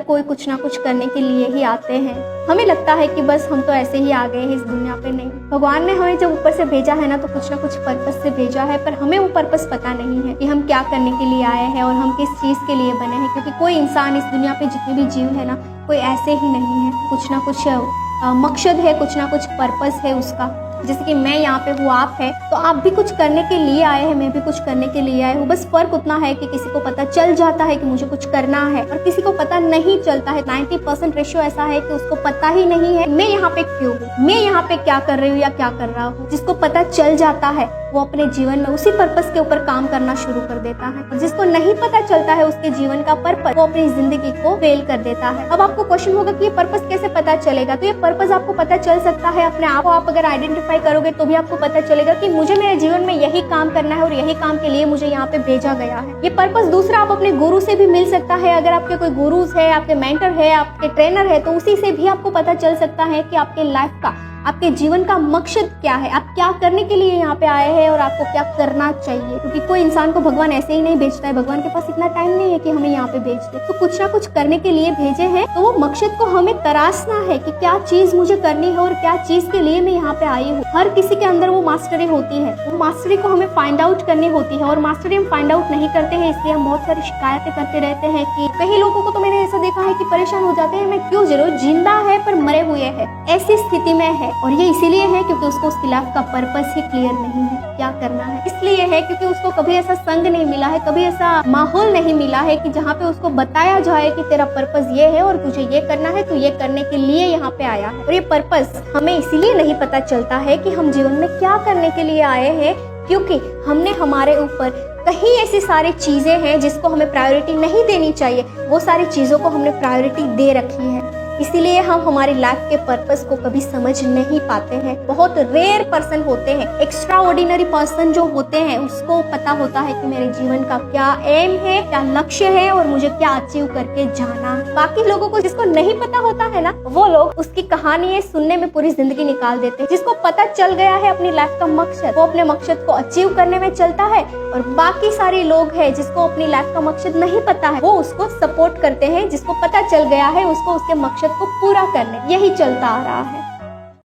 कोई कुछ ना कुछ करने के लिए ही आते हैं। हमें लगता है कि बस हम तो ऐसे ही आ गए हैं इस दुनिया पे। नहीं, भगवान ने हमें जब ऊपर से भेजा है ना तो कुछ ना कुछ पर्पस से भेजा है, पर हमें वो पर्पस पता नहीं है कि हम क्या करने के लिए आए हैं और हम किस चीज़ के लिए बने हैं। क्योंकि कोई इंसान इस दुनिया पे जितने भी जीव है ना, कोई ऐसे ही नहीं है। कुछ ना कुछ मकसद है, कुछ ना कुछ पर्पस है उसका। जैसे कि मैं यहाँ पे हूँ, आप है, तो आप भी कुछ करने के लिए आए हैं, मैं भी कुछ करने के लिए आए हूँ। बस फर्क उतना है कि किसी को पता चल जाता है कि मुझे कुछ करना है और किसी को पता नहीं चलता है। 90% रेशियो ऐसा है कि उसको पता ही नहीं है मैं यहाँ पे क्यों हूँ, मैं यहाँ पे क्या कर रही हूँ या क्या कर रहा हूँ। जिसको पता चल जाता है वो अपने जीवन में उसी पर्पस के ऊपर काम करना शुरू कर देता है, और जिसको नहीं पता चलता है उसके जीवन का पर्पस, वो अपनी जिंदगी को फेल कर देता है। अब आपको क्वेश्चन होगा कि ये पर्पस कैसे पता चलेगा? तो ये पर्पस आपको पता चल सकता है अपने आप को आप अगर आइडेंटिफाई करोगे तो भी आपको पता चलेगा कि मुझे मेरे जीवन में यही काम करना है और यही काम के लिए मुझे यहाँ पे भेजा गया है। ये पर्पस दूसरा आप अपने गुरु से भी मिल सकता है। अगर आपके कोई गुरुज है, आपके मेंटर है, आपके ट्रेनर है, तो उसी से भी आपको पता चल सकता है कि आपके लाइफ का, आपके जीवन का मकसद क्या है, आप क्या करने के लिए यहाँ पे आए हैं और आपको क्या करना चाहिए। क्योंकि कोई इंसान को भगवान ऐसे ही नहीं भेजता है, भगवान के पास इतना टाइम नहीं है कि हमें यहाँ पे भेज दे। तो कुछ ना कुछ करने के लिए भेजे हैं, तो वो मकसद को हमें तराशना है कि क्या चीज मुझे करनी है और क्या चीज के लिए मैं यहाँ पे आई हूँ। हर किसी के अंदर वो मास्टरी होती है, वो मास्टरी को हमें फाइंड आउट करनी होती है, और मास्टरी हम फाइंड आउट नहीं करते हैं, इसलिए हम बहुत सारी शिकायतें करते रहते हैं। कि कई लोगों को तो मैंने ऐसा देखा है कि परेशान हो जाते हैं, मैं क्यों जरूर जिंदा है पर मरे हुए है, ऐसी स्थिति में है। और ये इसीलिए है क्योंकि उसको उसकी लाइफ का पर्पस ही क्लियर नहीं है, क्या करना है। इसलिए है क्योंकि उसको कभी ऐसा संग नहीं मिला है, कभी ऐसा माहौल नहीं मिला है कि जहाँ पे उसको बताया जाए कि तेरा पर्पस ये है और तुझे ये करना है, तो ये करने के लिए यहाँ पे आया है। और ये पर्पस हमें इसीलिए नहीं पता चलता है कि हम जीवन में क्या करने के लिए आए हैं, क्योंकि हमने हमारे ऊपर कहीं ऐसी सारी चीजें हैं जिसको हमें प्रायोरिटी नहीं देनी चाहिए, वो सारी चीजों को हमने प्रायोरिटी दे रखी है। इसीलिए हम हमारी लाइफ के पर्पस को कभी समझ नहीं पाते हैं। बहुत रेयर पर्सन होते हैं, एक्स्ट्रा ऑर्डिनरी पर्सन जो होते हैं, उसको पता होता है कि मेरे जीवन का क्या एम है, क्या लक्ष्य है और मुझे क्या अचीव करके जाना। बाकी लोगों को जिसको नहीं पता होता है ना, वो लोग उसकी कहानी सुनने में पूरी जिंदगी निकाल देते हैं। जिसको पता चल गया है अपनी लाइफ का मकसद, वो अपने मकसद को अचीव करने में चलता है, और बाकी सारे लोग हैं जिसको अपनी लाइफ का मकसद नहीं पता है, वो उसको सपोर्ट करते हैं। जिसको पता चल गया है उसको उसके मकसद को पूरा करने, यही चलता आ रहा है।